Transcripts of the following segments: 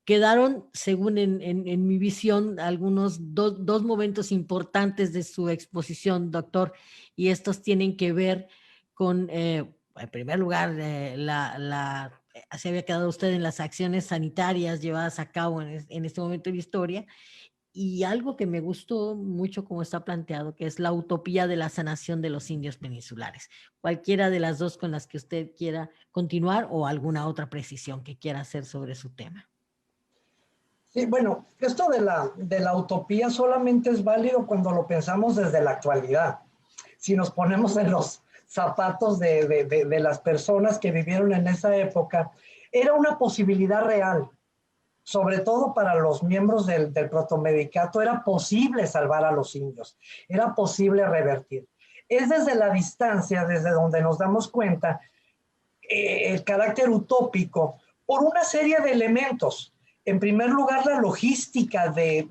quedaron, según en mi visión, algunos dos momentos importantes de su exposición, doctor, y estos tienen que ver con, en primer lugar, se había quedado usted en las acciones sanitarias llevadas a cabo en este momento de la historia, y algo que me gustó mucho como está planteado, que es la utopía de la sanación de los indios peninsulares. Cualquiera de las dos con las que usted quiera continuar o alguna otra precisión que quiera hacer sobre su tema. Sí, bueno, esto de la utopía solamente es válido cuando lo pensamos desde la actualidad. Si nos ponemos en los zapatos de las personas que vivieron en esa época, era una posibilidad real, sobre todo para los miembros del protomedicato, era posible salvar a los indios, era posible revertir. Es desde la distancia, desde donde nos damos cuenta el carácter utópico por una serie de elementos. En primer lugar, la logística de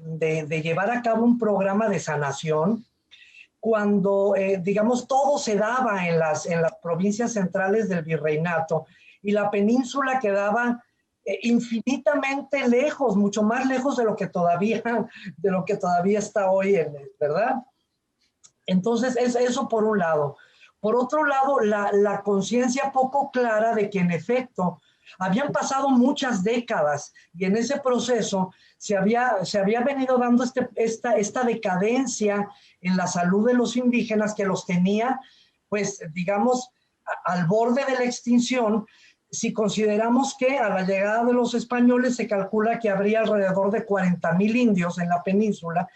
llevar a cabo un programa de sanación, cuando, digamos, todo se daba en las provincias centrales del virreinato y la península quedaba infinitamente lejos, mucho más lejos de lo que todavía está hoy, ¿verdad? Entonces, eso por un lado. Por otro lado, la conciencia poco clara de que en efecto habían pasado muchas décadas y en ese proceso se había venido dando esta decadencia en la salud de los indígenas que los tenía, pues, digamos, al borde de la extinción. Si consideramos que a la llegada de los españoles se calcula que habría alrededor de 40,000 indios en la península,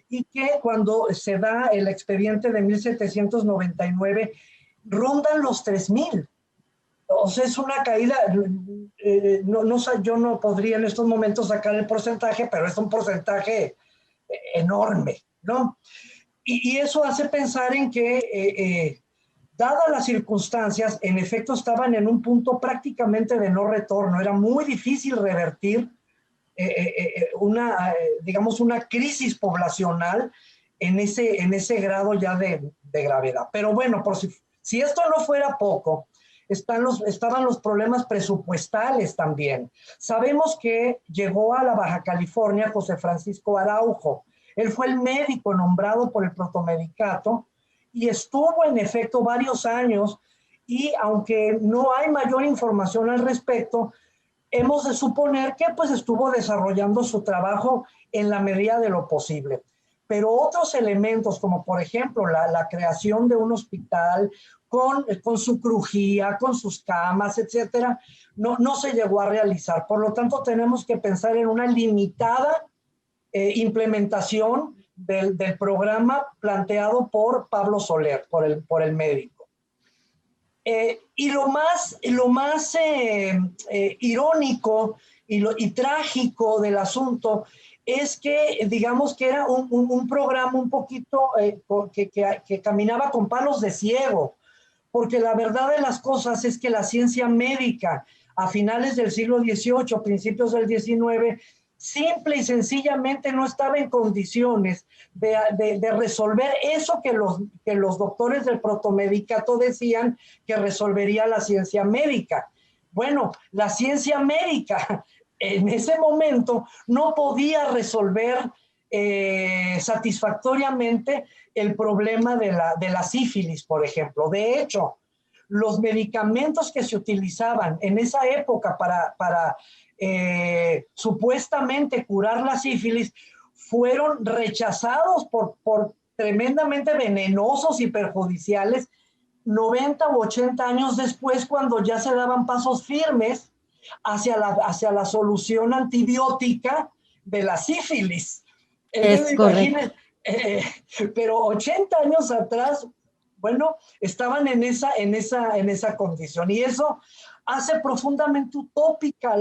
y que cuando se da el expediente de 1799 rondan los 3,000. O sea, es una caída, yo no podría en estos momentos sacar el porcentaje, pero es un porcentaje enorme, ¿no? Y eso hace pensar en que, dadas las circunstancias, en efecto estaban en un punto prácticamente de no retorno. Era muy difícil revertir digamos, una crisis poblacional en ese grado ya de gravedad. Pero bueno, si esto no fuera poco, estaban los problemas presupuestales también. Sabemos que llegó a la Baja California José Francisco Araujo. Él fue el médico nombrado por el protomedicato y estuvo en efecto varios años, y aunque no hay mayor información al respecto, hemos de suponer que pues estuvo desarrollando su trabajo en la medida de lo posible. Pero otros elementos, como por ejemplo la creación de un hospital con su crujía, con sus camas, etcétera, no se llegó a realizar. Por lo tanto, tenemos que pensar en una limitada implementación del programa planteado por Pablo Soler, por el médico. Y lo más irónico y trágico del asunto es que, digamos, que era un programa un poquito que caminaba con palos de ciego, porque la verdad de las cosas es que la ciencia médica a finales del siglo XVIII, principios del XIX, simple y sencillamente no estaba en condiciones de resolver eso que los doctores del protomedicato decían que resolvería la ciencia médica. Bueno, la ciencia médica en ese momento no podía resolver satisfactoriamente el problema de la sífilis, por ejemplo. De hecho, los medicamentos que se utilizaban en esa época para supuestamente curar la sífilis fueron rechazados por tremendamente venenosos y perjudiciales 90 u 80 años después, cuando ya se daban pasos firmes hacia la solución antibiótica de la sífilis. Es correcto. Pero 80 años atrás, bueno, estaban en esa condición, y eso hace profundamente utópica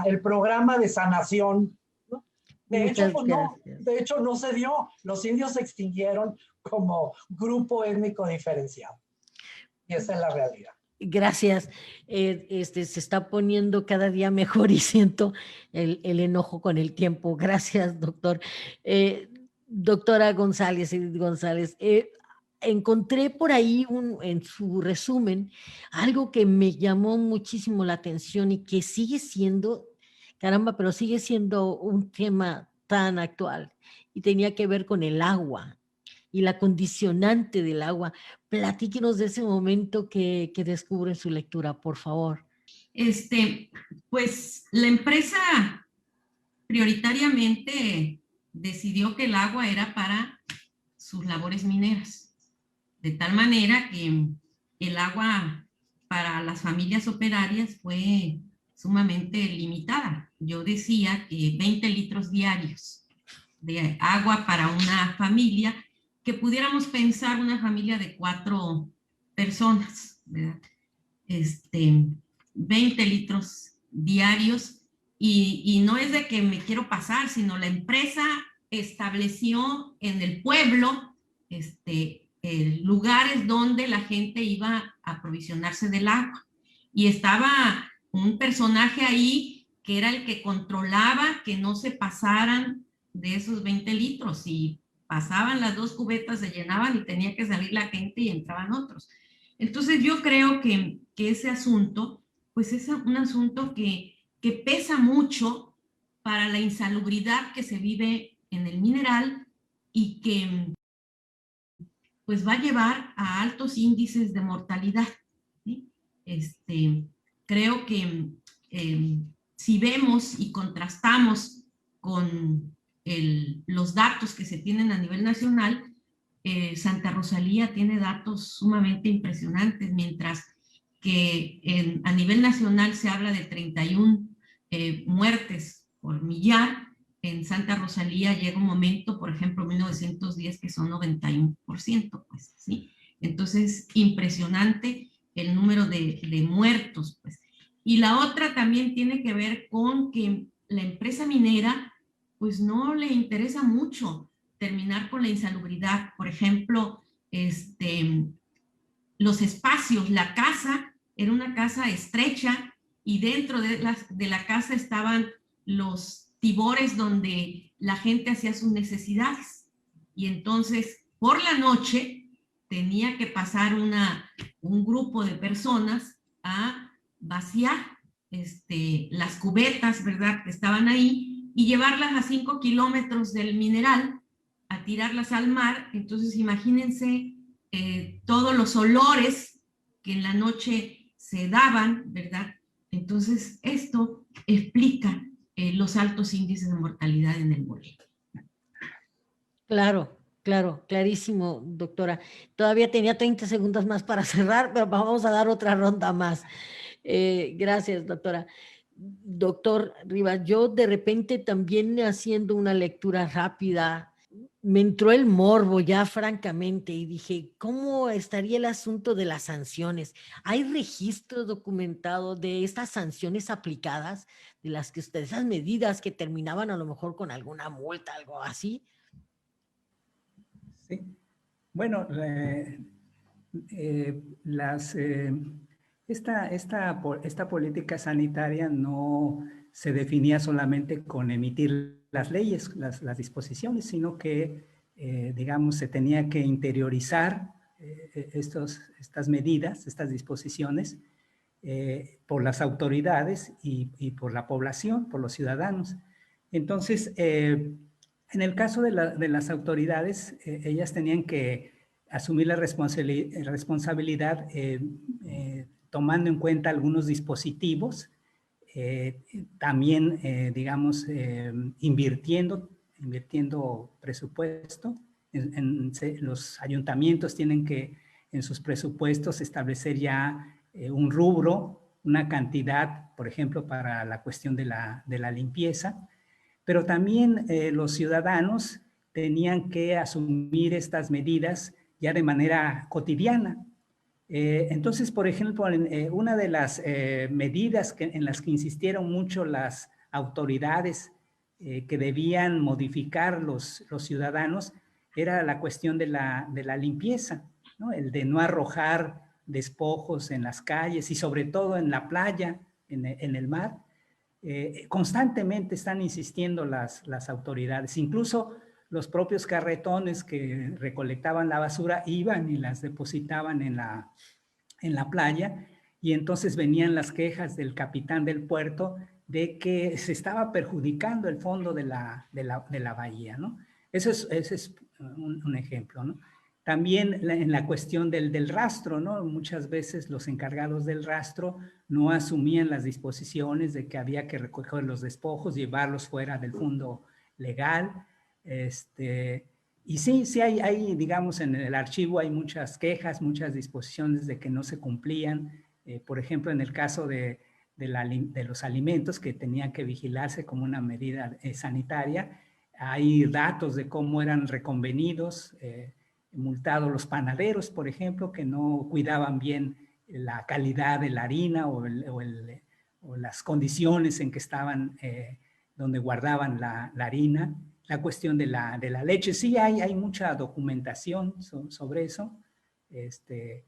el programa de sanación, ¿no? De hecho, no se dio. Los indios se extinguieron como grupo étnico diferenciado. Y esa es la realidad. Gracias. Se está poniendo cada día mejor y siento el enojo con el tiempo. Gracias, doctor. Doctora González, Edith González, encontré por ahí en su resumen algo que me llamó muchísimo la atención y que sigue siendo caramba, pero sigue siendo un tema tan actual y tenía que ver con el agua y la condicionante del agua. Platíquenos de ese momento que descubre en su lectura, por favor. Pues la empresa prioritariamente decidió que el agua era para sus labores mineras, de tal manera que el agua para las familias operarias fue sumamente limitada. Yo decía que 20 litros diarios de agua para una familia, que pudiéramos pensar una familia de 4 personas, ¿verdad? 20 litros diarios, y no es de que me quiero pasar, sino la empresa estableció en el pueblo lugares donde la gente iba a aprovisionarse del agua, y estaba un personaje ahí que era el que controlaba que no se pasaran de esos 20 litros, y pasaban las 2 cubetas, se llenaban y tenía que salir la gente y entraban otros. Entonces yo creo que ese asunto, pues es un asunto que pesa mucho para la insalubridad que se vive en el mineral, y que pues va a llevar a altos índices de mortalidad, ¿sí? Creo que si vemos y contrastamos con los datos que se tienen a nivel nacional, Santa Rosalía tiene datos sumamente impresionantes, mientras que a nivel nacional se habla de 31 muertes por millar. En Santa Rosalía llega un momento, por ejemplo, 1910, que son 91%, pues, ¿sí? Entonces, impresionante el número de muertos, pues. Y la otra también tiene que ver con que la empresa minera, pues, no le interesa mucho terminar con la insalubridad. Por ejemplo, los espacios, la casa era una casa estrecha, y dentro de la casa estaban los tibores donde la gente hacía sus necesidades, y entonces por la noche tenía que pasar un grupo de personas a vaciar las cubetas, ¿verdad?, que estaban ahí, y llevarlas a 5 kilómetros del mineral, a tirarlas al mar. Entonces imagínense todos los olores que en la noche se daban, ¿verdad? Entonces esto explica los altos índices de mortalidad en el Bolívar. Claro, claro, clarísimo, doctora. Todavía tenía 30 segundos más para cerrar, pero vamos a dar otra ronda más. Gracias, doctora. Doctor Rivas, yo de repente también haciendo una lectura rápida, me entró el morbo ya francamente y dije, ¿cómo estaría el asunto de las sanciones? ¿Hay registro documentado de estas sanciones aplicadas, de las que ustedes, esas medidas que terminaban a lo mejor con alguna multa, algo así? Sí. Bueno, esta política sanitaria no se definía solamente con emitir las leyes, las disposiciones, sino que, digamos, se tenía que interiorizar estas medidas, estas disposiciones, por las autoridades y por la población, por los ciudadanos. Entonces, en el caso de las autoridades, ellas tenían que asumir la responsabilidad tomando en cuenta algunos dispositivos, también, digamos, invirtiendo presupuesto. Los ayuntamientos tienen que, en sus presupuestos, establecer ya un rubro, una cantidad, por ejemplo, para la cuestión de la limpieza. Pero también los ciudadanos tenían que asumir estas medidas ya de manera cotidiana. Entonces, por ejemplo, una de las medidas en las que insistieron mucho las autoridades que debían modificar los ciudadanos era la cuestión de la limpieza, ¿no? El de no arrojar despojos en las calles y sobre todo en la playa, en el mar. Constantemente están insistiendo las autoridades, incluso los propios carretones que recolectaban la basura iban y las depositaban en la playa, y entonces venían las quejas del capitán del puerto de que se estaba perjudicando el fondo de la bahía, ¿no? Ese es un ejemplo, ¿no? También en la cuestión del rastro, ¿no? Muchas veces los encargados del rastro no asumían las disposiciones de que había que recoger los despojos, llevarlos fuera del fondo legal. Y sí hay, digamos, en el archivo hay muchas quejas, muchas disposiciones de que no se cumplían. Por ejemplo, en el caso de los alimentos que tenían que vigilarse como una medida sanitaria, hay datos de cómo eran reconvenidos, multados los panaderos, por ejemplo, que no cuidaban bien la calidad de la harina o las condiciones en que estaban, donde guardaban la harina. La cuestión de la leche, sí hay mucha documentación sobre eso. De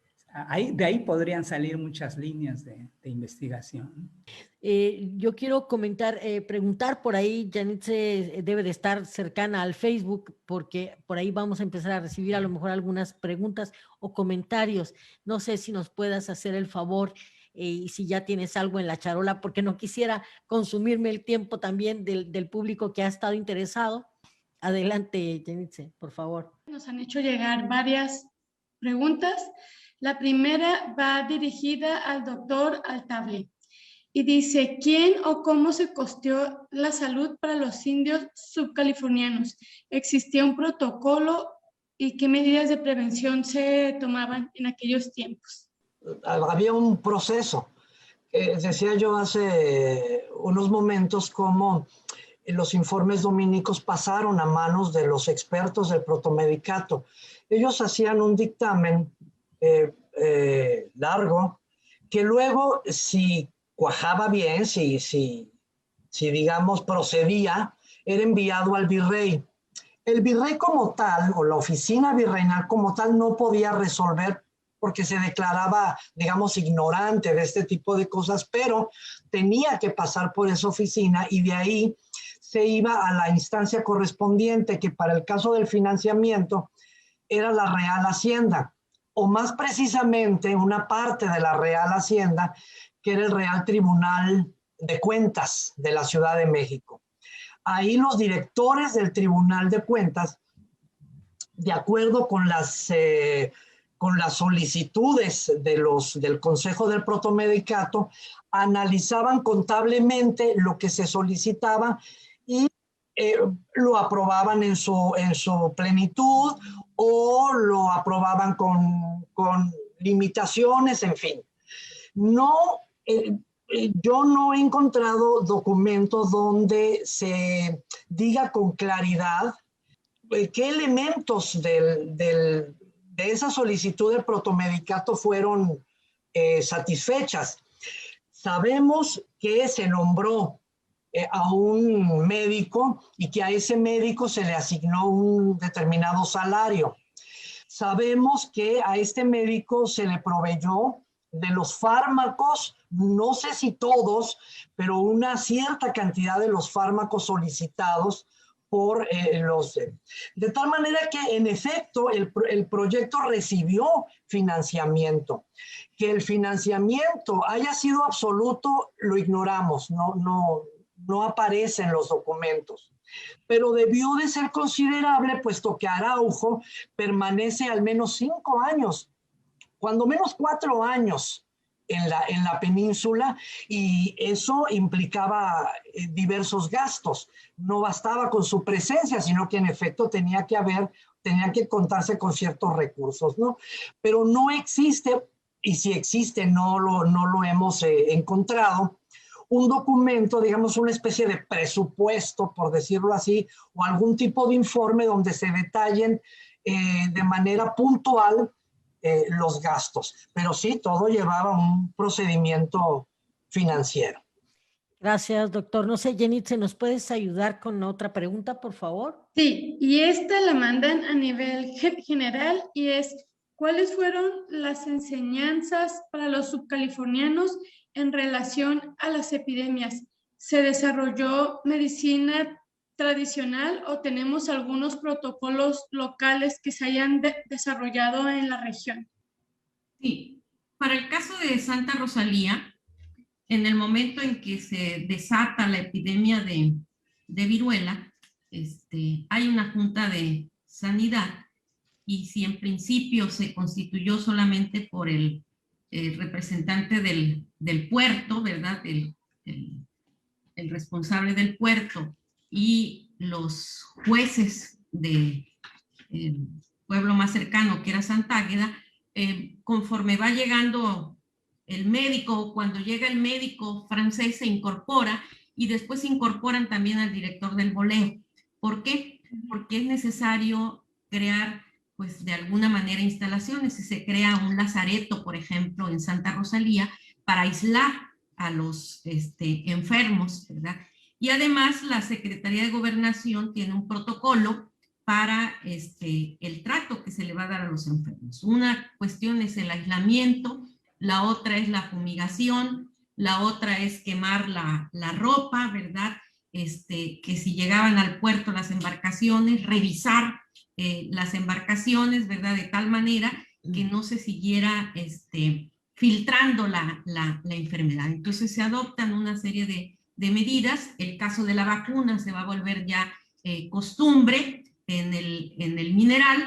ahí podrían salir muchas líneas de investigación. Yo quiero preguntar por ahí, Janitze debe de estar cercana al Facebook, porque por ahí vamos a empezar a recibir a lo mejor algunas preguntas o comentarios. No sé si nos puedas hacer el favor y si ya tienes algo en la charola, porque no quisiera consumirme el tiempo también del público que ha estado interesado. Adelante, Janitze, por favor. Nos han hecho llegar varias preguntas. La primera va dirigida al doctor Altavli y dice, ¿quién o cómo se costeó la salud para los indios subcalifornianos? ¿Existía un protocolo y qué medidas de prevención se tomaban en aquellos tiempos? Había un proceso. Decía yo hace unos momentos cómo los informes dominicos pasaron a manos de los expertos del protomedicato. Ellos hacían un dictamen largo que luego, si cuajaba bien, si digamos procedía, era enviado al virrey. El virrey como tal, o la oficina virreinal como tal, no podía resolver porque se declaraba, digamos, ignorante de este tipo de cosas, pero tenía que pasar por esa oficina y de ahí se iba a la instancia correspondiente, que para el caso del financiamiento era la Real Hacienda, o más precisamente una parte de la Real Hacienda, que era el Real Tribunal de Cuentas de la Ciudad de México. Ahí los directores del Tribunal de Cuentas, de acuerdo con las solicitudes del Consejo del Protomedicato, analizaban contablemente lo que se solicitaba y lo aprobaban en su plenitud o lo aprobaban con limitaciones, en fin. Yo no he encontrado documentos donde se diga con claridad qué elementos de esa solicitud del protomedicato fueron satisfechas. Sabemos que se nombró a un médico y que a ese médico se le asignó un determinado salario. Sabemos que a este médico se le proveyó de los fármacos, no sé si todos, pero una cierta cantidad de los fármacos solicitados por de tal manera que en efecto el proyecto recibió financiamiento. Que el financiamiento haya sido absoluto lo ignoramos, no aparece en los documentos, pero debió de ser considerable puesto que Araujo permanece al menos 5 años, cuando menos 4 años en la península, y eso implicaba diversos gastos. No bastaba con su presencia, sino que en efecto tenía que contarse con ciertos recursos, ¿no? Pero no existe, y si existe no lo hemos encontrado, un documento, digamos una especie de presupuesto, por decirlo así, o algún tipo de informe donde se detallen de manera puntual los gastos, pero sí, todo llevaba un procedimiento financiero. Gracias, doctor. No sé, Janitze, ¿nos puedes ayudar con otra pregunta, por favor? Sí, y esta la mandan a nivel general y es, ¿cuáles fueron las enseñanzas para los subcalifornianos en relación a las epidemias? ¿Se desarrolló medicina tradicional o tenemos algunos protocolos locales que se hayan desarrollado en la región? Sí, para el caso de Santa Rosalía, en el momento en que se desata la epidemia de viruela, hay una junta de sanidad, y si en principio se constituyó solamente por el representante del puerto, ¿verdad? El responsable del puerto y los jueces del pueblo más cercano, que era Santa Águeda, conforme va llegando el médico, cuando llega el médico francés se incorpora, y después se incorporan también al director del boleo. ¿Por qué? Porque es necesario crear, pues de alguna manera, instalaciones. Si se crea un lazareto, por ejemplo, en Santa Rosalía, para aislar a los enfermos, ¿verdad? Y además la Secretaría de Gobernación tiene un protocolo para el trato que se le va a dar a los enfermos. Una cuestión es el aislamiento, la otra es la fumigación, la otra es quemar la ropa, ¿verdad? Que si llegaban al puerto las embarcaciones, revisar las embarcaciones, ¿verdad? De tal manera que no se siguiera filtrando la enfermedad. Entonces se adoptan una serie de medidas. El caso de la vacuna se va a volver ya costumbre en el mineral,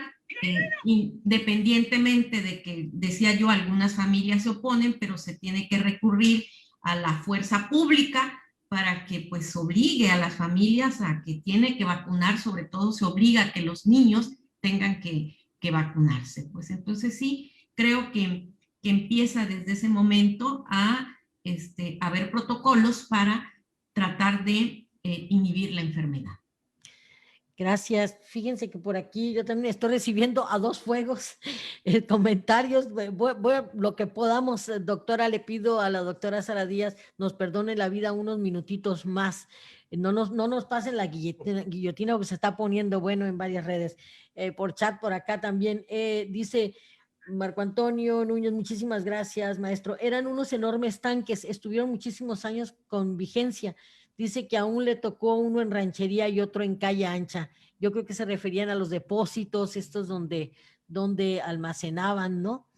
independientemente de que, decía yo, algunas familias se oponen, pero se tiene que recurrir a la fuerza pública para que pues obligue a las familias a que tiene que vacunar, sobre todo se obliga a que los niños tengan que vacunarse. Pues entonces sí, creo que empieza desde ese momento a haber protocolos para tratar de inhibir la enfermedad. Gracias. Fíjense que por aquí yo también estoy recibiendo a dos fuegos comentarios. Voy a lo que podamos, doctora, le pido a la doctora Sara Díaz nos perdone la vida unos minutitos más. No nos pasen la guillotina porque se está poniendo bueno en varias redes. Por chat, por acá también. Dice Marco Antonio Núñez, muchísimas gracias, maestro. Eran unos enormes tanques, estuvieron muchísimos años con vigencia. Dice que aún le tocó uno en Ranchería y otro en Calle Ancha. Yo creo que se referían a los depósitos, estos donde almacenaban, ¿no?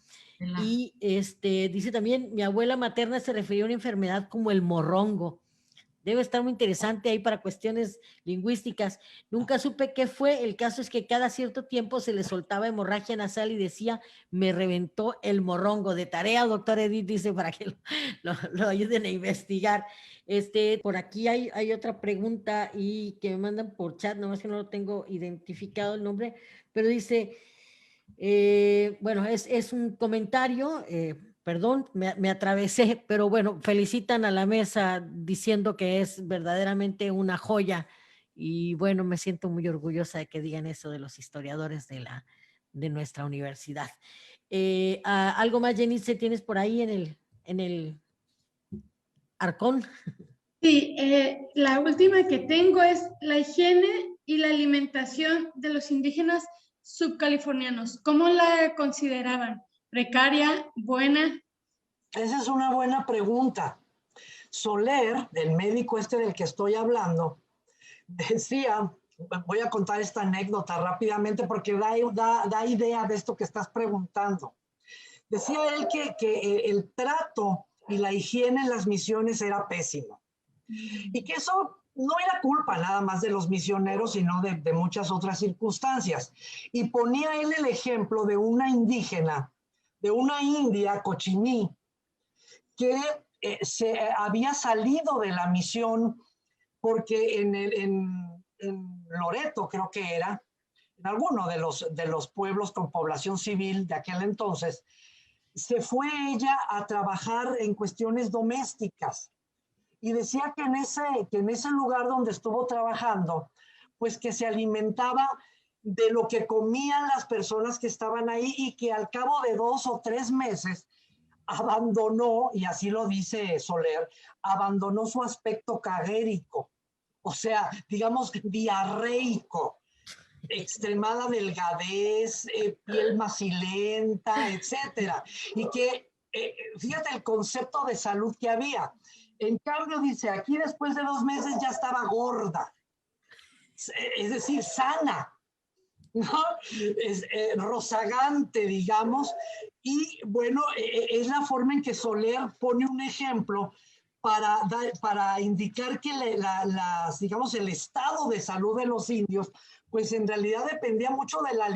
Y dice también, mi abuela materna se refería a una enfermedad como el morrongo. Debe estar muy interesante ahí para cuestiones lingüísticas. Nunca supe qué fue. El caso es que cada cierto tiempo se le soltaba hemorragia nasal y decía, me reventó el morrongo. De tarea, doctor Edith, dice, para que lo ayuden a investigar. Por aquí hay otra pregunta y que me mandan por chat, nomás que no lo tengo identificado el nombre, pero dice, bueno, es un comentario, perdón, me atravesé, pero bueno, felicitan a la mesa diciendo que es verdaderamente una joya y bueno, me siento muy orgullosa de que digan eso de los historiadores de nuestra universidad. ¿Algo más, Jenice, tienes por ahí en el arcón? Sí, la última que tengo es la higiene y la alimentación de los indígenas subcalifornianos. ¿Cómo la consideraban? ¿Precaria? ¿Buena? Esa es una buena pregunta. Soler, el médico del que estoy hablando, decía, voy a contar esta anécdota rápidamente porque da idea de esto que estás preguntando. Decía él que el trato y la higiene en las misiones era pésimo y que eso no era culpa nada más de los misioneros, sino de muchas otras circunstancias. Y ponía él el ejemplo de una indígena, de una india, Cochiní, que se había salido de la misión porque en Loreto, creo que era, en alguno de los pueblos con población civil de aquel entonces, se fue ella a trabajar en cuestiones domésticas. Y decía que en ese lugar donde estuvo trabajando, pues que se alimentaba de lo que comían las personas que estaban ahí y que al cabo de 2 o 3 meses abandonó, y así lo dice Soler, abandonó su aspecto caguérico, o sea, digamos, diarreico, extremada delgadez, piel macilenta, etcétera. Y que, fíjate el concepto de salud que había. En cambio, dice, aquí después de 2 meses ya estaba gorda, es decir, sana, ¿no? Es rozagante, digamos, y bueno, es la forma en que Soler pone un ejemplo para indicar que digamos, el estado de salud de los indios, pues en realidad dependía mucho de la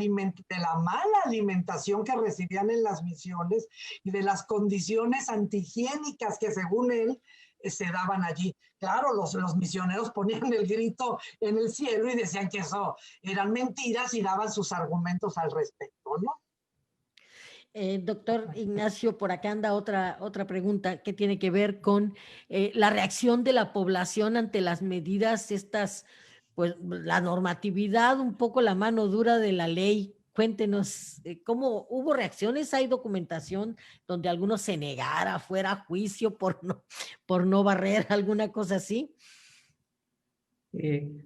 mala alimentación que recibían en las misiones y de las condiciones antihigiénicas que según él se daban allí. Claro, los misioneros ponían el grito en el cielo y decían que eso eran mentiras y daban sus argumentos al respecto, ¿no? Doctor Ignacio, por acá anda otra pregunta que tiene que ver con la reacción de la población ante las medidas estas, pues la normatividad, un poco la mano dura de la ley. Cuéntenos, ¿cómo hubo reacciones? ¿Hay documentación donde alguno se negara, fuera a juicio por no barrer, alguna cosa así?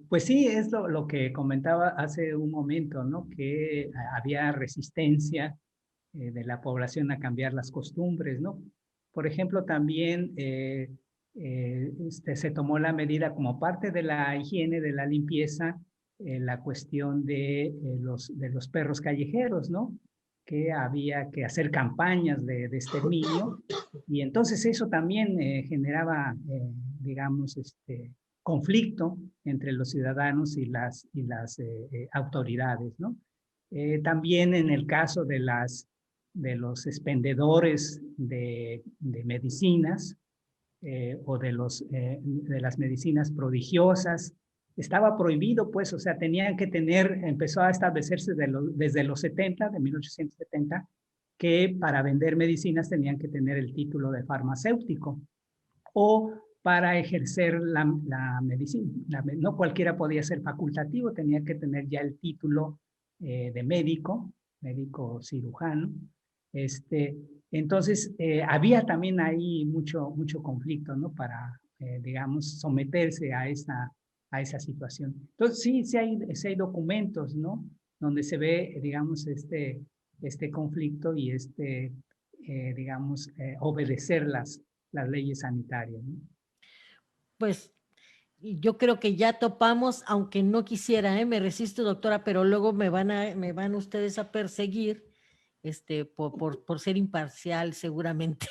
Pues sí, es lo que comentaba hace un momento, ¿no? Que había resistencia de la población a cambiar las costumbres, ¿no? Por ejemplo, también se tomó la medida como parte de la higiene, de la limpieza, la cuestión de los perros callejeros, ¿no? Que había que hacer campañas de exterminio, y entonces eso también generaba, digamos, conflicto entre los ciudadanos y las autoridades, ¿no? También en el caso de los expendedores de medicinas o de las medicinas prodigiosas, estaba prohibido, pues, o sea, tenían que empezó a establecerse desde los 70, de 1870, que para vender medicinas tenían que tener el título de farmacéutico, o para ejercer la medicina. No cualquiera podía ser facultativo, tenía que tener ya el título de médico cirujano. Entonces, había también ahí mucho conflicto, ¿no? Para, digamos, someterse a esa situación. Entonces, sí hay documentos, ¿no? Donde se ve, digamos, este conflicto y digamos, obedecer las leyes sanitarias, ¿no? Pues yo creo que ya topamos, aunque no quisiera, me resisto, doctora, pero luego me van ustedes a perseguir, por ser imparcial, seguramente.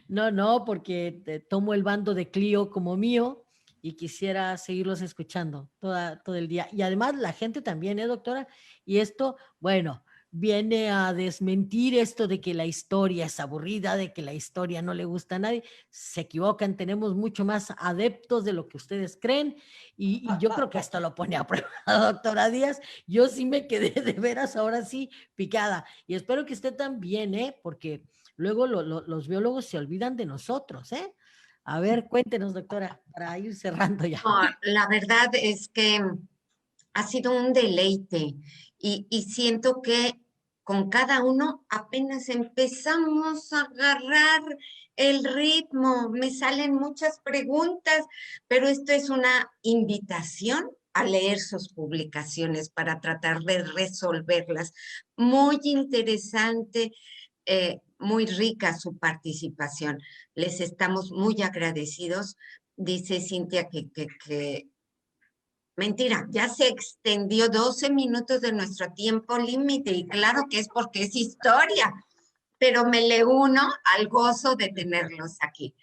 No, porque tomo el bando de Clio como mío y quisiera seguirlos escuchando todo el día. Y además la gente también, doctora? Y esto, bueno, viene a desmentir esto de que la historia es aburrida, de que la historia no le gusta a nadie. Se equivocan, tenemos mucho más adeptos de lo que ustedes creen y yo creo que esto lo pone a prueba, doctora Díaz. Yo sí me quedé de veras ahora sí picada y espero que usted también, porque luego los biólogos se olvidan de nosotros, A ver, cuéntenos, doctora, para ir cerrando ya. No, la verdad es que ha sido un deleite y siento que con cada uno apenas empezamos a agarrar el ritmo. Me salen muchas preguntas, pero esto es una invitación a leer sus publicaciones para tratar de resolverlas. Muy interesante, muy rica su participación. Les estamos muy agradecidos. Dice Cintia que mentira, ya se extendió 12 minutos de nuestro tiempo límite y claro que es porque es historia, pero me le uno al gozo de tenerlos aquí.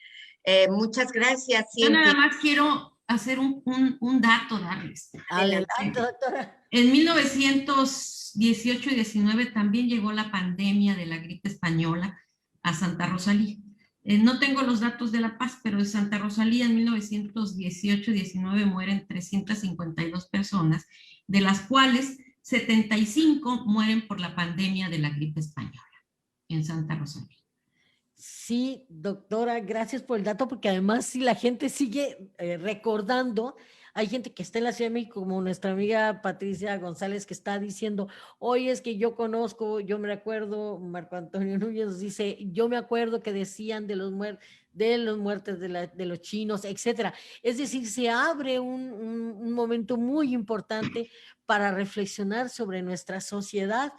Muchas gracias, Yo Cintia. nada más quiero hacer un dato, darles. Adelante, doctora. En 1918 y 19 también llegó la pandemia de la gripe española a Santa Rosalía. No tengo los datos de La Paz, pero en Santa Rosalía en 1918 y 19 mueren 352 personas, de las cuales 75 mueren por la pandemia de la gripe española en Santa Rosalía. Sí, doctora, gracias por el dato, porque además si la gente sigue recordando, hay gente que está en la Ciudad de México, como nuestra amiga Patricia González, que está diciendo, oye, es que yo conozco, yo me recuerdo, Marco Antonio Núñez dice, yo me acuerdo que decían de los muertes de los chinos, etcétera. Es decir, se abre un momento muy importante para reflexionar sobre nuestra sociedad.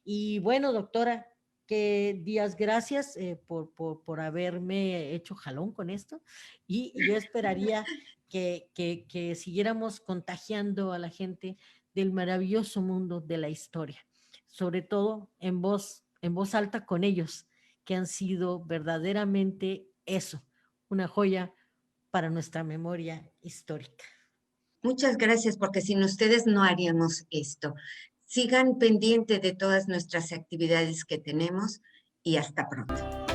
Y bueno, doctora, que Díaz, gracias por haberme hecho jalón con esto y yo esperaría que siguiéramos contagiando a la gente del maravilloso mundo de la historia, sobre todo en voz alta con ellos, que han sido verdaderamente eso, una joya para nuestra memoria histórica. Muchas gracias, porque sin ustedes no haríamos esto. Sigan pendiente de todas nuestras actividades que tenemos y hasta pronto.